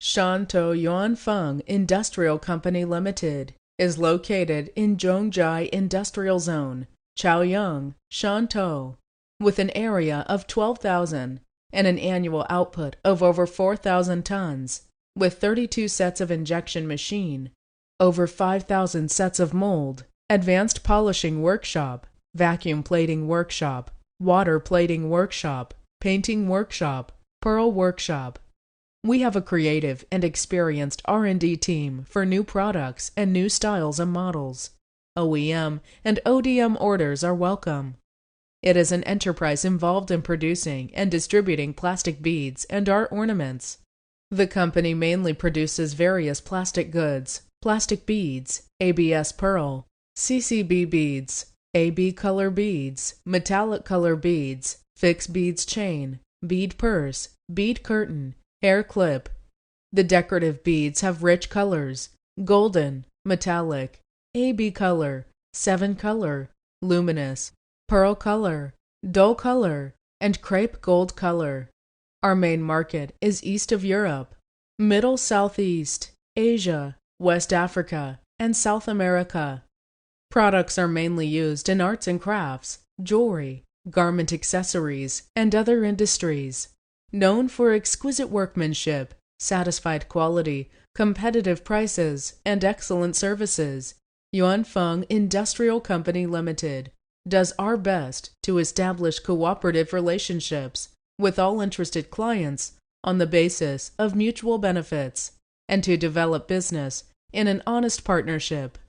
Shantou Yuanfeng Industrial Company Limited is located in Zhongjia Industrial Zone, Chaoyang, Shantou, with an area of 12,000 and an annual output of over 4,000 tons, with 32 sets of injection machine, over 5,000 sets of mold, advanced polishing workshop, vacuum plating workshop, water plating workshop, painting workshop, pearl workshop. We have a creative and experienced R&D team for new products and new styles and models. OEM and ODM orders are welcome. It is an enterprise involved in producing and distributing plastic beads and art ornaments. The company mainly produces various plastic goods, plastic beads, ABS pearl, CCB beads, AB color beads, metallic color beads, fixed beads chain, bead purse, bead curtain, hair clip. The decorative beads have rich colors: golden, metallic, AB color, 7 color, luminous, pearl color, dull color, and crepe gold color. Our main market is east of Europe, Middle Southeast, Asia, West Africa, and South America. Products are mainly used in arts and crafts, jewelry, garment accessories, and other industries. Known for exquisite workmanship, satisfied quality, competitive prices, and excellent services, Yuanfeng Industrial Company Limited does our best to establish cooperative relationships with all interested clients on the basis of mutual benefits and to develop business in an honest partnership.